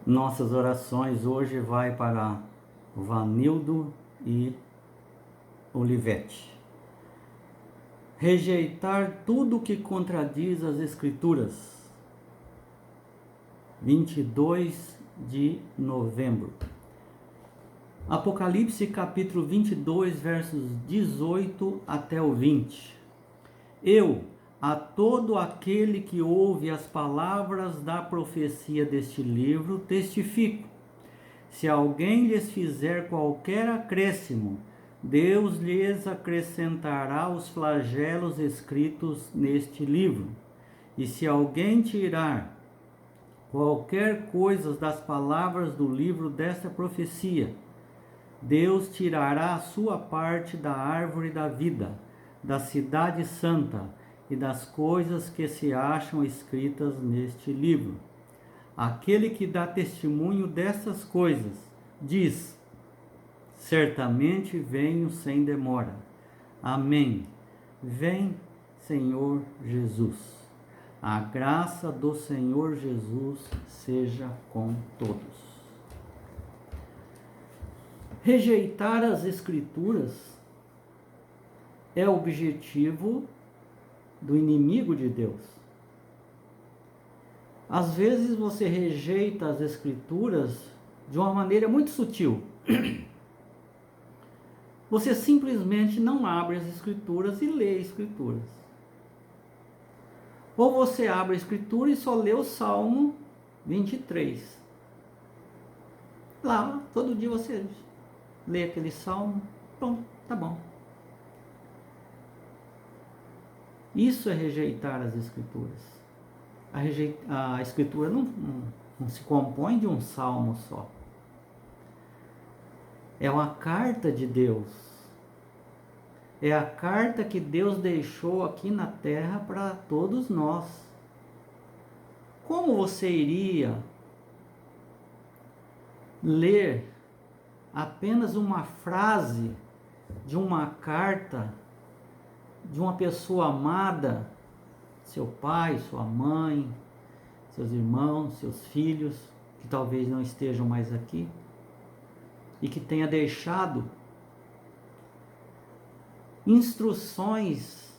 Nossas orações hoje vai para Vanildo e Olivete. Rejeitar tudo que contradiz as Escrituras. 22 de novembro. Apocalipse capítulo 22, versos 18 até o 20. Eu, a todo aquele que ouve as palavras da profecia deste livro, testifico. Se alguém lhes fizer qualquer acréscimo, Deus lhes acrescentará os flagelos escritos neste livro. E se alguém tirar qualquer coisa das palavras do livro desta profecia, Deus tirará a sua parte da árvore da vida, da cidade santa e das coisas que se acham escritas neste livro. Aquele que dá testemunho dessas coisas diz: certamente venho sem demora. Amém. Vem, Senhor Jesus. A graça do Senhor Jesus seja com todos. Rejeitar as Escrituras é o objetivo do inimigo de Deus. Às vezes você rejeita as Escrituras de uma maneira muito sutil. Você simplesmente não abre as Escrituras e lê as Escrituras. Ou você abre a Escritura e só lê o Salmo 23. Lá, todo dia você lê aquele salmo, pronto, tá bom. Isso é rejeitar as Escrituras. A Escritura não se compõe de um salmo só. É uma carta de Deus. É a carta que Deus deixou aqui na terra para todos nós. Como você iria ler apenas uma frase de uma carta de uma pessoa amada, seu pai, sua mãe, seus irmãos, seus filhos, que talvez não estejam mais aqui, e que tenha deixado instruções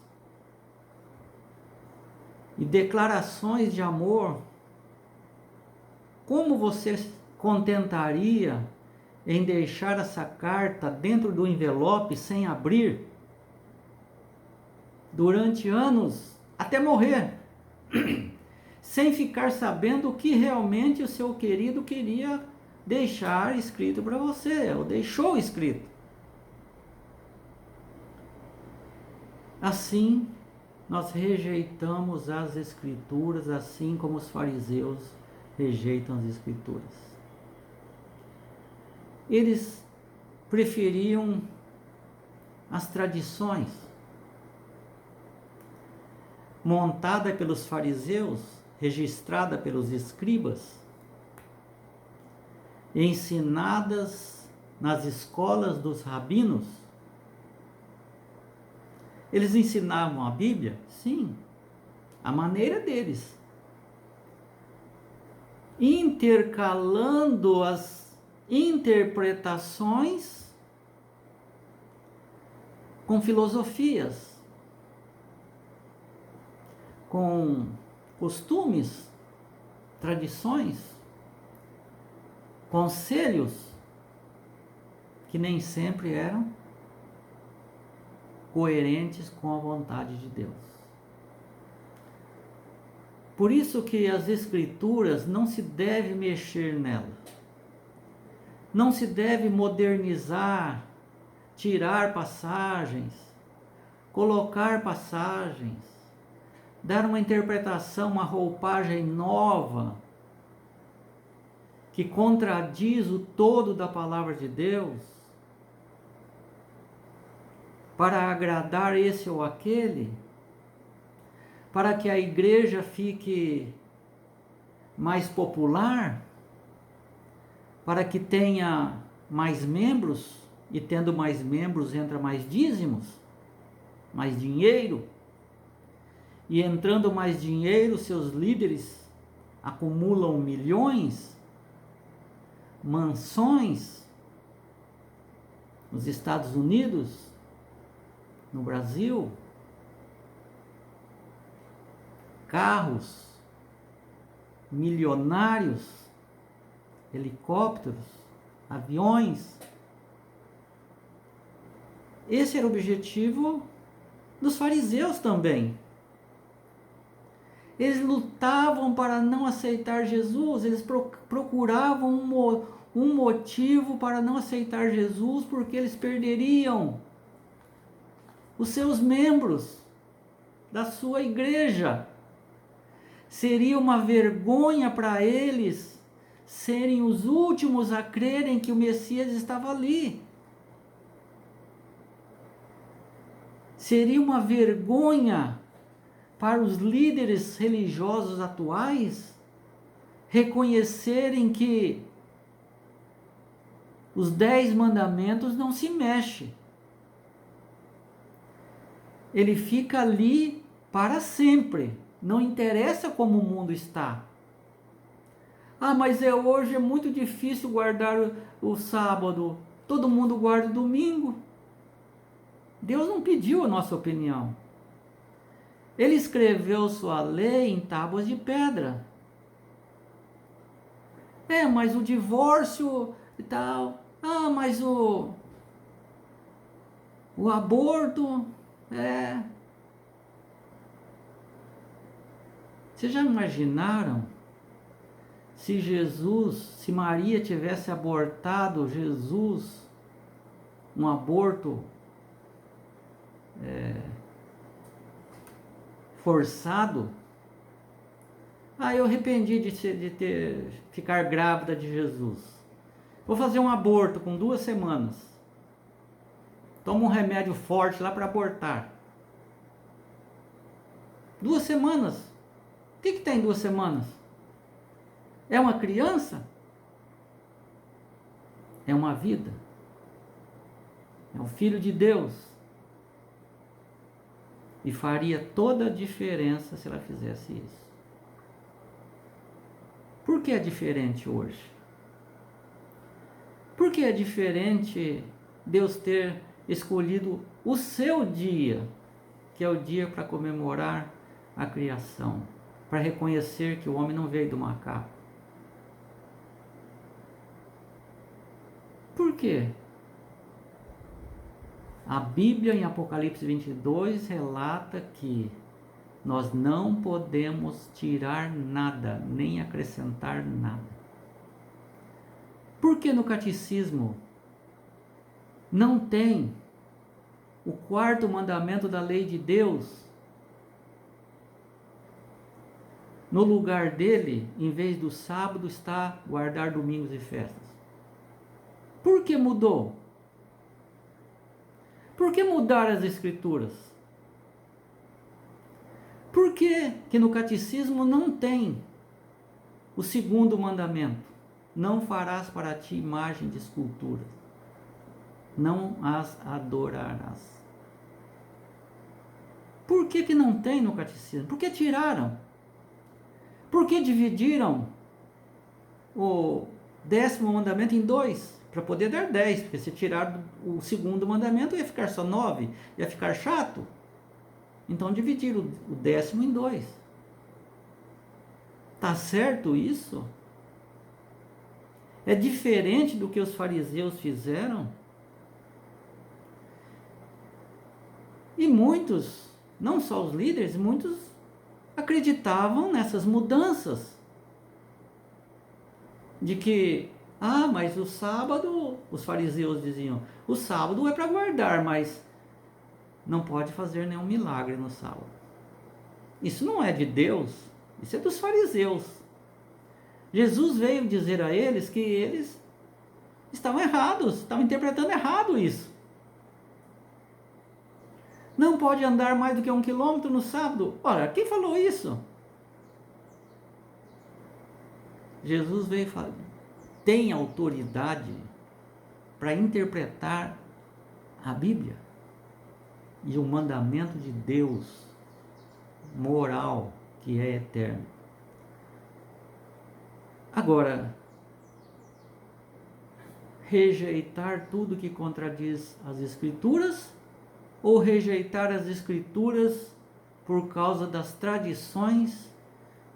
e declarações de amor? Como você contentaria em deixar essa carta dentro do envelope sem abrir durante anos até morrer, sem ficar sabendo o que realmente o seu querido queria deixar escrito para você, ou deixou escrito? Assim, nós rejeitamos as Escrituras, assim como os fariseus rejeitam as Escrituras. Eles preferiam as tradições montada pelos fariseus, registrada pelos escribas, ensinadas nas escolas dos rabinos. Eles ensinavam a Bíblia? Sim, a maneira deles, intercalando as interpretações com filosofias, com costumes, tradições, conselhos que nem sempre eram coerentes com a vontade de Deus. Por isso que as Escrituras não se deve mexer nela. Não se deve modernizar, tirar passagens, colocar passagens, dar uma interpretação, uma roupagem nova, que contradiz o todo da palavra de Deus, para agradar esse ou aquele, para que a igreja fique mais popular, para que tenha mais membros, e tendo mais membros entra mais dízimos, mais dinheiro, e entrando mais dinheiro, seus líderes acumulam milhões, mansões nos Estados Unidos, no Brasil, carros milionários, helicópteros, aviões. Esse era o objetivo dos fariseus também. Eles lutavam para não aceitar Jesus, eles procuravam um motivo para não aceitar Jesus, porque eles perderiam os seus membros da sua igreja. Seria uma vergonha para eles serem os últimos a crerem que o Messias estava ali. Seria uma vergonha para os líderes religiosos atuais reconhecerem que os 10 mandamentos não se mexem. Ele fica ali para sempre. Não interessa como o mundo está. Ah, mas hoje é muito difícil guardar o sábado. Todo mundo guarda o domingo. Deus não pediu a nossa opinião. Ele escreveu sua lei em tábuas de pedra. Mas o divórcio e tal. Ah, mas o aborto. Vocês já imaginaram se Maria tivesse abortado Jesus, um aborto forçado? Eu arrependi de ficar grávida de Jesus. Vou fazer um aborto com 2 semanas. Toma um remédio forte lá para abortar. 2 semanas. O que tem 2 semanas? É uma criança? É uma vida. É um filho de Deus. E faria toda a diferença se ela fizesse isso. Por que é diferente hoje? Por que é diferente Deus ter escolhido o seu dia, que é o dia para comemorar a criação, para reconhecer que o homem não veio do macaco? Por quê? A Bíblia em Apocalipse 22 relata que nós não podemos tirar nada, nem acrescentar nada. Por que no catecismo não tem o 4º mandamento da lei de Deus? No lugar dele, em vez do sábado, está guardar domingos e festas. Por que mudou? Por que mudar as escrituras? Por que no catecismo não tem o 2º mandamento? Não farás para ti imagem de escultura. Não as adorarás. Por que não tem no catecismo? Por que tiraram? Por que dividiram o 10º mandamento em 2? Para poder dar 10, porque se tirar o 2º mandamento ia ficar só 9, ia ficar chato. Então dividiram o 10º em 2. Tá certo isso? É diferente do que os fariseus fizeram? E muitos, não só os líderes, muitos acreditavam nessas mudanças. De que, mas o sábado, os fariseus diziam, o sábado é para guardar, mas não pode fazer nenhum milagre no sábado. Isso não é de Deus, isso é dos fariseus. Jesus veio dizer a eles que eles estavam errados, estavam interpretando errado isso. Não pode andar mais do que 1 quilômetro no sábado. Ora, quem falou isso? Jesus veio falar, tem autoridade para interpretar a Bíblia e o mandamento de Deus moral, que é eterno. Agora, rejeitar tudo que contradiz as Escrituras, ou rejeitar as Escrituras por causa das tradições,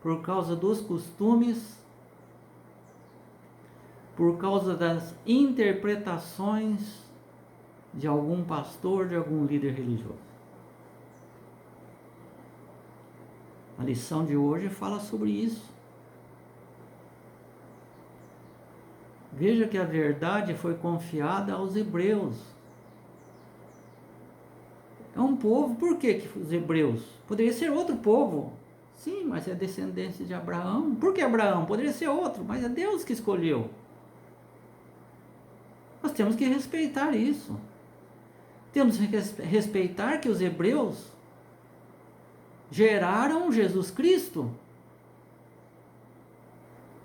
por causa dos costumes, por causa das interpretações de algum pastor, de algum líder religioso. A lição de hoje fala sobre isso. Veja que a verdade foi confiada aos hebreus. É um povo, por que os hebreus? Poderia ser outro povo. Sim, mas é descendência de Abraão. Por que Abraão? Poderia ser outro, mas é Deus que escolheu. Nós temos que respeitar isso. Temos que respeitar que os hebreus geraram Jesus Cristo.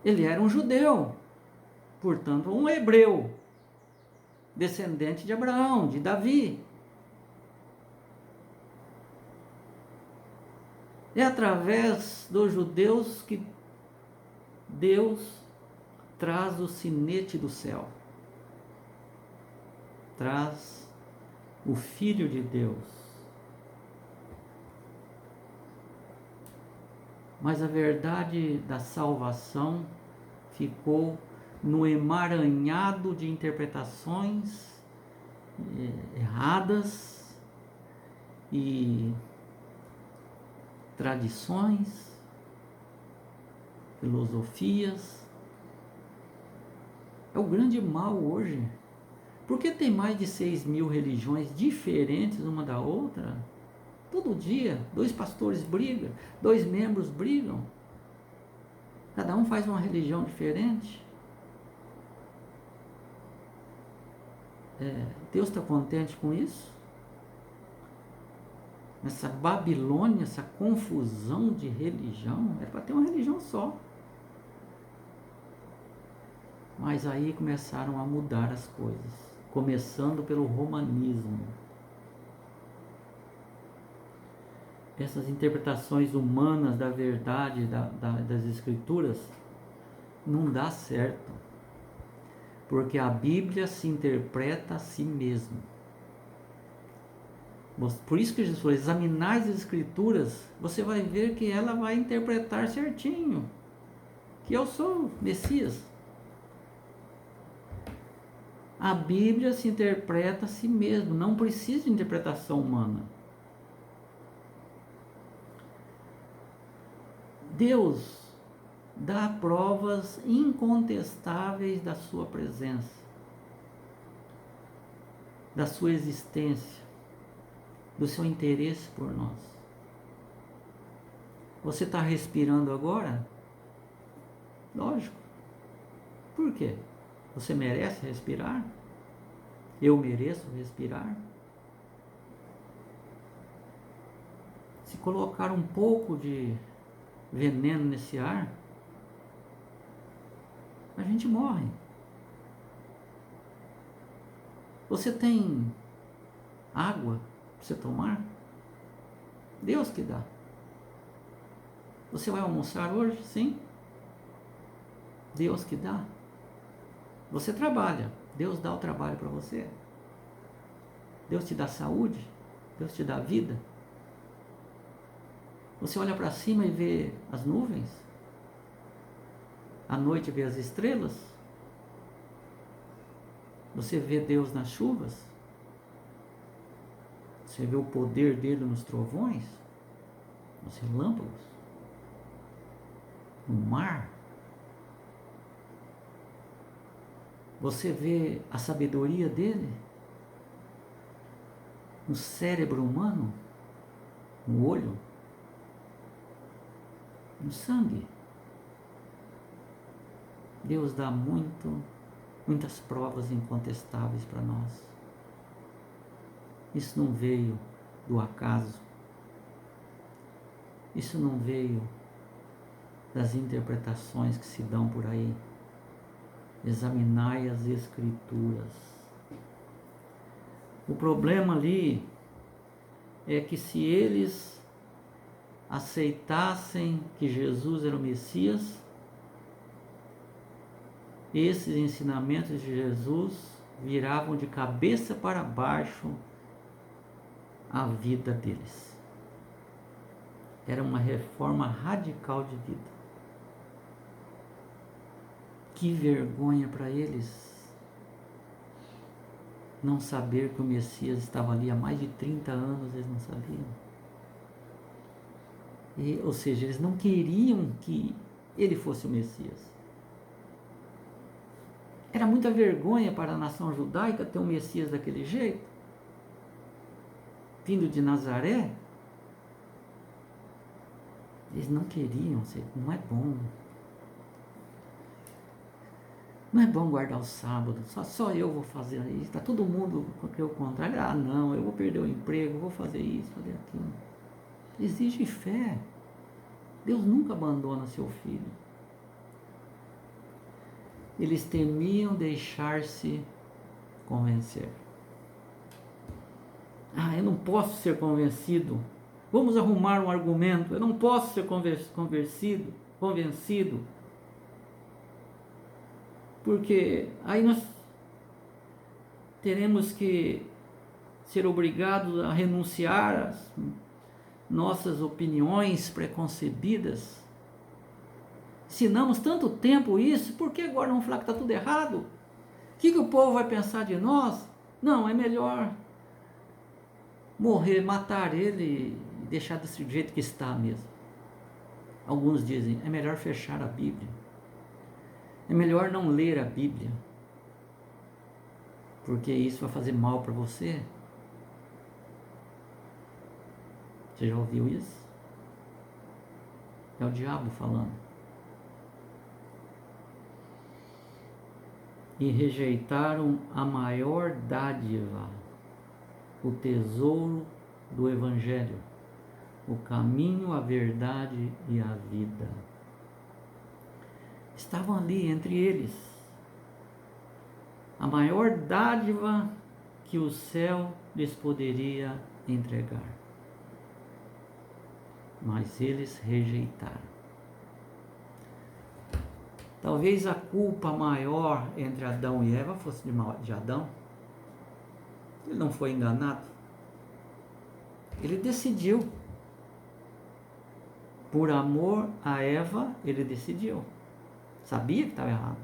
Ele era um judeu, portanto um hebreu, descendente de Abraão, de Davi. É através dos judeus que Deus traz o sinete do céu, traz o Filho de Deus. Mas a verdade da salvação ficou no emaranhado de interpretações erradas e tradições, filosofias. É o grande mal hoje. Por que tem mais de 6.000 religiões diferentes uma da outra? Todo dia, 2 pastores brigam, 2 membros brigam. Cada um faz uma religião diferente. Deus está contente com isso? Essa Babilônia, essa confusão de religião, era para ter uma religião só. Mas aí começaram a mudar as coisas, começando pelo romanismo. Essas interpretações humanas da verdade das Escrituras não dá certo, porque a Bíblia se interpreta a si mesma. Por isso que Jesus falou, examinar as Escrituras, você vai ver que ela vai interpretar certinho, que eu sou Messias. A Bíblia se interpreta a si mesma, não precisa de interpretação humana. Deus dá provas incontestáveis da sua presença, da sua existência, do seu interesse por nós. Você está respirando agora? Lógico. Por quê? Você merece respirar? Eu mereço respirar? Se colocar um pouco de veneno nesse ar, a gente morre. Você tem água para você tomar? Deus que dá. Você vai almoçar hoje? Sim. Deus que dá. Você trabalha, Deus dá o trabalho para você. Deus te dá saúde, Deus te dá vida. Você olha para cima e vê as nuvens, à noite vê as estrelas. Você vê Deus nas chuvas, você vê o poder dele nos trovões, nos relâmpagos, no mar. Você vê a sabedoria dele no cérebro humano, no olho, no sangue. Deus dá muitas provas incontestáveis para nós. Isso não veio do acaso. Isso não veio das interpretações que se dão por aí. Examinai as Escrituras. O problema ali é que se eles aceitassem que Jesus era o Messias, esses ensinamentos de Jesus viravam de cabeça para baixo a vida deles. Era uma reforma radical de vida. Que vergonha para eles não saber que o Messias estava ali há mais de 30 anos, eles não sabiam. Ou seja, eles não queriam que ele fosse o Messias. Era muita vergonha para a nação judaica ter um Messias daquele jeito, vindo de Nazaré. Eles não queriam, não é bom. Não é bom guardar o sábado, só eu vou fazer isso, está todo mundo ao contrário. Ah, não, eu vou perder o emprego, vou fazer isso, fazer aquilo. Exige fé. Deus nunca abandona seu filho. Eles temiam deixar-se convencer. Ah, eu não posso ser convencido. Vamos arrumar um argumento. Eu não posso ser convencido. Porque aí nós teremos que ser obrigados a renunciar às nossas opiniões preconcebidas. Ensinamos tanto tempo isso, por que agora vamos falar que está tudo errado? O que o povo vai pensar de nós? Não, é melhor morrer, matar ele e deixar desse jeito que está mesmo. Alguns dizem, é melhor fechar a Bíblia. É melhor não ler a Bíblia, porque isso vai fazer mal para você. Você já ouviu isso? É o diabo falando. E rejeitaram a maior dádiva, o tesouro do Evangelho, o caminho, a verdade e a vida. Estavam ali entre eles a maior dádiva que o céu lhes poderia entregar. Mas eles rejeitaram. Talvez a culpa maior entre Adão e Eva fosse de Adão. Ele não foi enganado. Ele decidiu. Por amor a Eva, ele decidiu. Sabia que estava errado.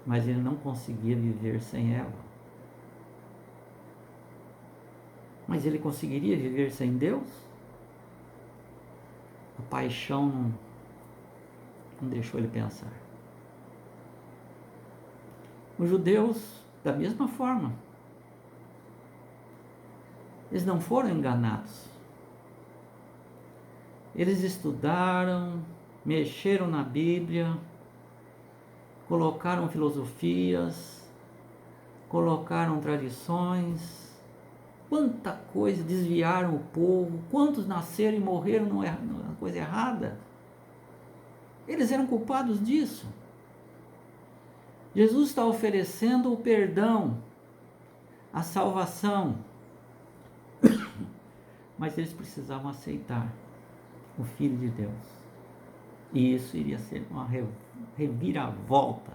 Mas ele não conseguia viver sem Eva. Mas ele conseguiria viver sem Deus? A paixão não deixou ele pensar. Os judeus, da mesma forma, eles não foram enganados. Eles estudaram, mexeram na Bíblia, colocaram filosofias, colocaram tradições, quanta coisa, desviaram o povo, quantos nasceram e morreram na coisa errada. Eles eram culpados disso. Jesus está oferecendo o perdão, a salvação, mas eles precisavam aceitar o Filho de Deus. E isso iria ser uma reviravolta.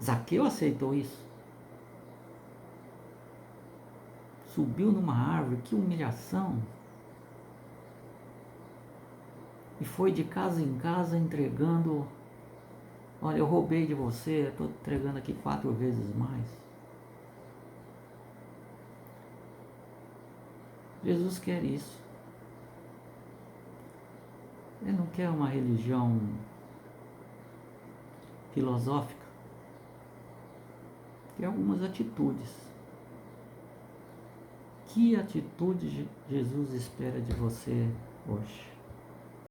Zaqueu aceitou isso. Subiu numa árvore, que humilhação. E foi de casa em casa entregando. Olha, eu roubei de você, estou entregando aqui 4 vezes mais. Jesus quer isso. Ele não quer uma religião filosófica. Quer algumas atitudes. Que atitude Jesus espera de você hoje?